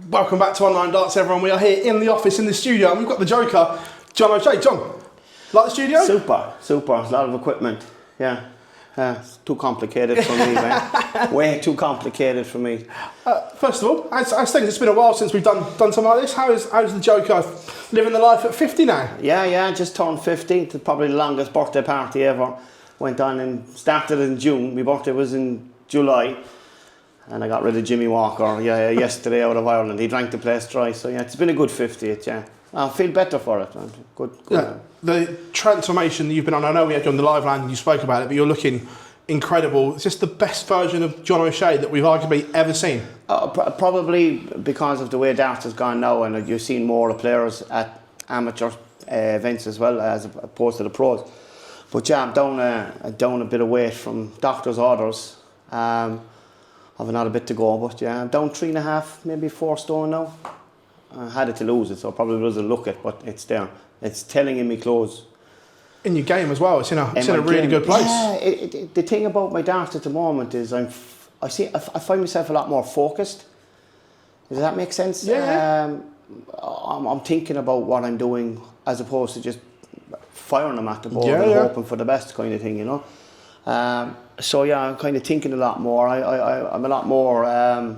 Welcome back to Online Darts, everyone. We are here in the office, in the studio, and we've got the Joker, John O'Shea. John, like the studio? Super. It's a lot of equipment. Yeah. It's too complicated for me, man. Way too complicated for me. First of all, I think it's been a while since we've done something like this. How's the Joker living the life at 50 now? Yeah, just turned 50. It's probably the longest birthday party ever. Went on and started in June. My birthday was in July. And I got rid of Jimmy Walker yesterday out of Ireland. He drank the place dry. So yeah, it's been a good 50th, yeah. I feel better for it. Good. Yeah, the transformation that you've been on, I know we had you on the live land and you spoke about it, but you're looking incredible. It's just the best version of John O'Shea that we've arguably ever seen. Probably because of the way darts has gone now, and you've seen more of players at amateur events as well as opposed to the pros. But yeah, I'm down a bit of weight from doctor's orders. I've another bit to go, but yeah, I'm down 3.5, maybe 4 stone now. I had it to lose it, so I probably doesn't look it, but it's there. It's telling in my clothes. In your game as well, it's in a really good place. Yeah, the thing about my darts at the moment is I find myself a lot more focused. Does that make sense? Yeah. I'm thinking about what I'm doing as opposed to just firing them at the board and hoping for the best kind of thing, you know. So yeah, I'm kind of thinking a lot more. I'm a lot more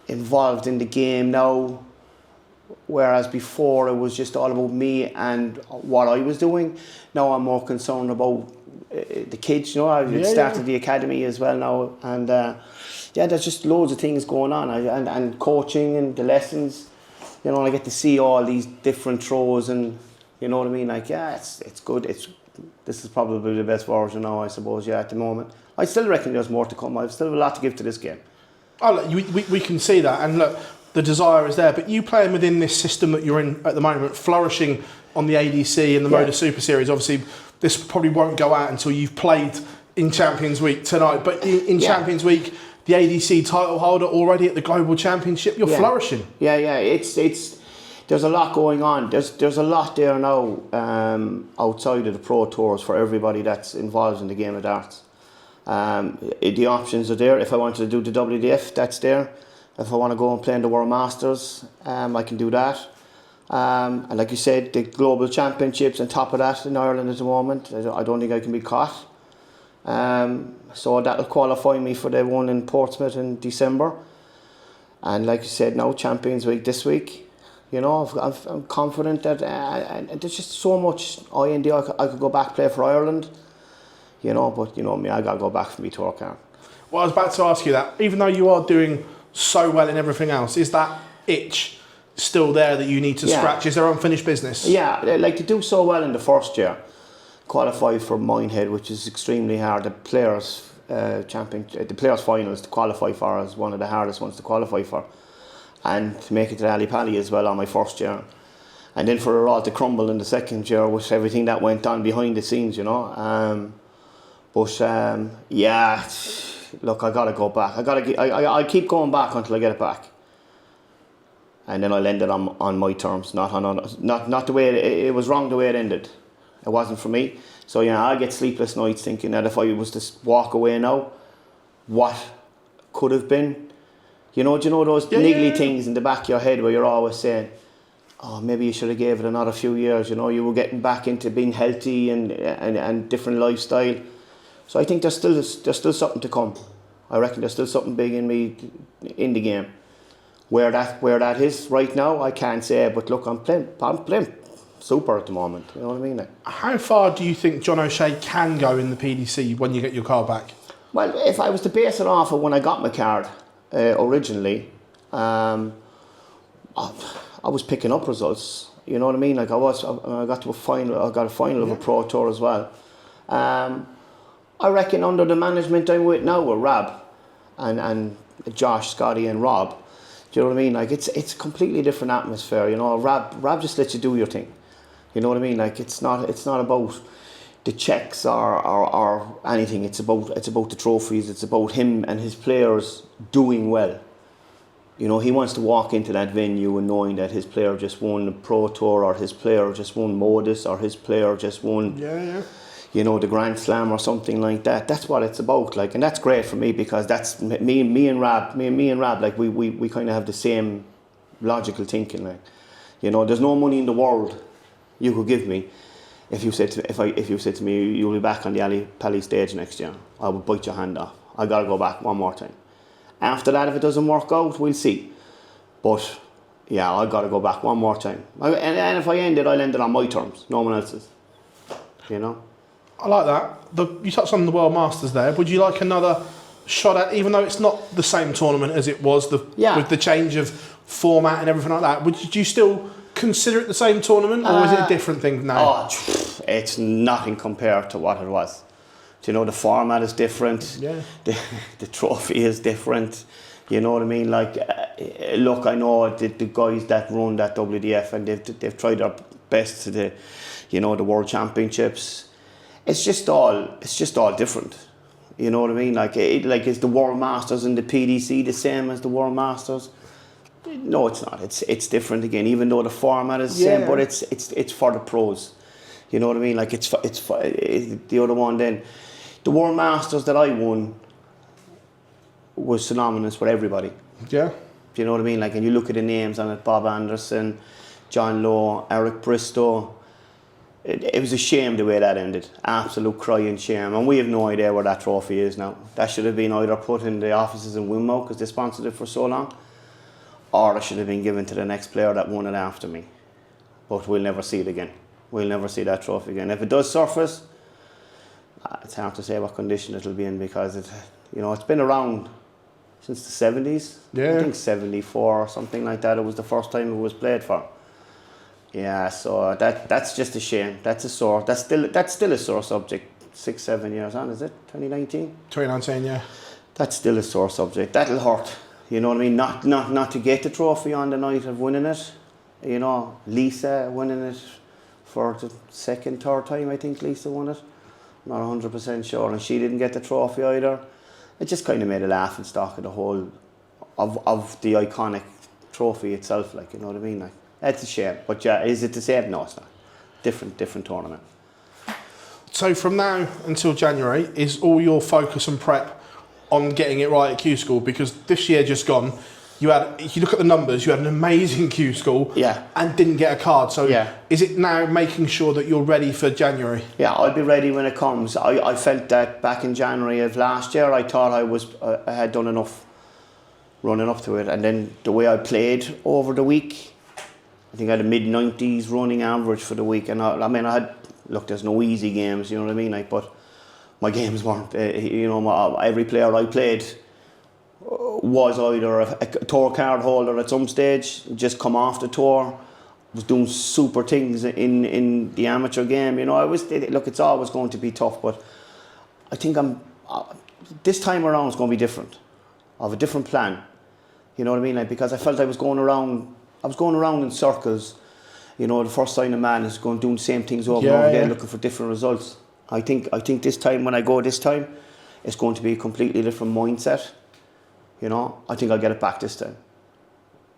involved in the game now, whereas before it was just all about me and what I was doing. Now I'm more concerned about the kids. You know, I've started the academy as well now, and there's just loads of things going on, and coaching and the lessons. You know, I get to see all these different throws, and you know what I mean. Like, yeah, it's good. This is probably the best version now, I suppose, at the moment. I still reckon there's more to come. I've still a lot to give to this game. Oh, look, we can see that, and look, the desire is there, but you playing within this system that you're in at the moment, flourishing on the ADC and the Moda Super Series, obviously this probably won't go out until you've played in Champions Week tonight, but in Champions Week, the ADC title holder already at the Global Championship, you're flourishing. Yeah, it's there's a lot going on. There's a lot there now outside of the Pro Tours for everybody that's involved in the game of darts. The options are there. If I wanted to do the WDF, that's there. If I want to go and play in the World Masters, I can do that. And like you said, the Global Championships on top of that in Ireland at the moment, I don't think I can be caught. So that'll qualify me for the one in Portsmouth in December. And like you said, now Champions Week this week. You know, I'm confident that and there's just so much I could go back play for Ireland. You know, but you know me, I got to go back for me tour camp. Well, I was about to ask you that. Even though you are doing so well in everything else, is that itch still there that you need to scratch? Is there unfinished business? Yeah, like to do so well in the first year, qualify for Minehead, which is extremely hard. The players the players finals to qualify for is one of the hardest ones to qualify for, and to make it to the Ali Pali as well on my first year, and then for it all to crumble in the second year with everything that went on behind the scenes, you know. Look, I gotta go back. I keep going back until I get it back, and then I'll end it on my terms, not the way it was wrong the way it ended. It wasn't for me. So I get sleepless nights thinking that if I was to walk away now, what could have been. Do you know those niggly things in the back of your head where you're always saying, oh, maybe you should have gave it another few years. You know, you were getting back into being healthy and different lifestyle. So I think there's still something to come. I reckon there's still something big in me in the game. Where that is right now, I can't say. But look, I'm playing super at the moment. You know what I mean? How far do you think John O'Shea can go in the PDC when you get your card back? Well, if I was to base it off of when I got my card originally, I was picking up results. You know what I mean? Like I got to a final. I got a final of a Pro Tour as well. I reckon under the management I'm with now with Rob and Josh, Scotty and Rob, do you know what I mean? Like it's a completely different atmosphere, you know. Rob just lets you do your thing. You know what I mean? Like it's not about the checks or anything. It's about the trophies. It's about him and his players doing well. You know, he wants to walk into that venue and knowing that his player just won the Pro Tour, or his player just won Modus, or his player just won. Yeah. the Grand Slam or something like that. That's what it's about, like, and that's great for me because that's me and Rab, like we kind of have the same logical thinking, like, there's no money in the world you could give me if you said to me you'll be back on the Ali Pally stage next year. I would bite your hand off. I gotta go back one more time. After that, if it doesn't work out, we'll see. But yeah, I gotta go back one more time. And if I end it, I'll end it on my terms, no one else's. I like that. You touched on the World Masters there. Would you like another shot at, even though it's not the same tournament as it was, with the change of format and everything like that, would you still consider it the same tournament, or is it a different thing now? Oh, it's nothing compared to what it was. The format is different. Yeah. The trophy is different. You know what I mean? Like, look, I know the guys that run that WDF, and they've tried their best to the World Championships. It's just all different. You know what I mean? Like, is the World Masters and the PDC the same as the World Masters? No, it's not. It's different again. Even though the format is the same, but it's for the pros. You know what I mean? Like, it's the other one. Then the World Masters that I won was synonymous with everybody. Yeah. Do you know what I mean? Like, and you look at the names on it: Bob Anderson, John Lowe, Eric Bristow. It was a shame the way that ended. Absolute crying shame. And we have no idea where that trophy is now. That should have been either put in the offices in Wimmo because they sponsored it for so long, or it should have been given to the next player that won it after me. But we'll never see it again. We'll never see that trophy again. If it does surface, it's hard to say what condition it'll be in because it's been around since the 70s. Yeah. I think 74 or something like that. It was the first time it was played for. Yeah, so that's just a shame. That's still a sore subject. 6-7 years on, is it? 2019? 2019, yeah. That's still a sore subject. That'll hurt. You know what I mean? Not to get the trophy on the night of winning it. Lisa winning it for the second, third time, I think Lisa won it. Not 100% sure, and she didn't get the trophy either. It just kind of made a laughing stock of the whole of the iconic trophy itself, like, you know what I mean? Like, that's a shame. But yeah, is it the same? No, it's not. Different tournament. So from now until January, is all your focus and prep on getting it right at Q School? Because this year just gone, if you look at the numbers, you had an amazing Q School, and didn't get a card. So is it now making sure that you're ready for January? Yeah, I'll be ready when it comes. I felt that back in January of last year, I thought I had done enough running up to it, and then the way I played over the week, I think I had a mid-90s running average for the week, and there's no easy games, you know what I mean? Like, but my games weren't, every player I played was either a tour card holder at some stage, just come off the tour, was doing super things in the amateur game. It's always going to be tough, but I think this time around it's going to be different. I have a different plan, you know what I mean? Like, because I felt I was going around in circles. The first sign of man is going doing the same things over and over again, looking for different results. I think this time, when I go this time, it's going to be a completely different mindset. I think I'll get it back this time.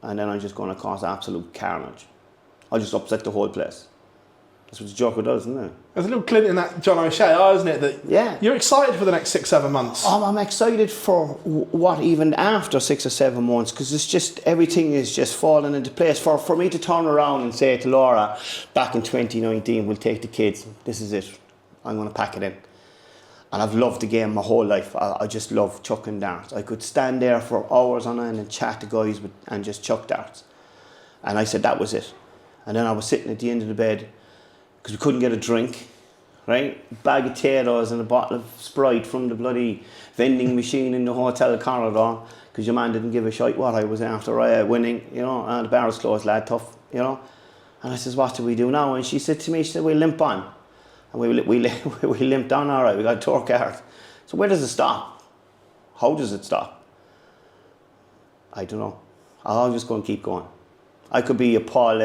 And then I'm just going to cause absolute carnage. I'll just upset the whole place. That's what the Joker does, isn't it? There's a little glint in that John O'Shea, isn't it? That you're excited for the next 6-7 months. I'm excited for what even after 6 or 7 months, because it's just, everything is just falling into place. For me to turn around and say to Laura, back in 2019, we'll take the kids. This is it. I'm going to pack it in. And I've loved the game my whole life. I just love chucking darts. I could stand there for hours on end and chat to guys and just chuck darts. And I said that was it. And then I was sitting at the end of the bed because we couldn't get a drink, right? Bag of potatoes and a bottle of Sprite from the bloody vending machine in the hotel corridor because your man didn't give a shite what I was after winning, and the bar was closed, lad, tough, And I says, what do we do now? And she said to me, we'll limp on. And we limped on, all right, we got a tour card. So where does it stop? How does it stop? I don't know. I'm just going to keep going. I could be a Paul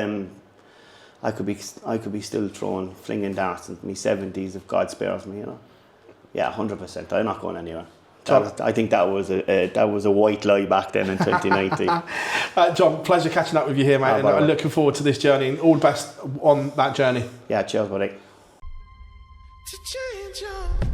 I could be still flinging darts in my 70s if God spares me, Yeah, 100%. I'm not going anywhere. I think that was a white lie back then in 2019. John, pleasure catching up with you here, mate. And I'm looking forward to this journey, and all the best on that journey. Yeah, cheers, buddy. To change. can't jump.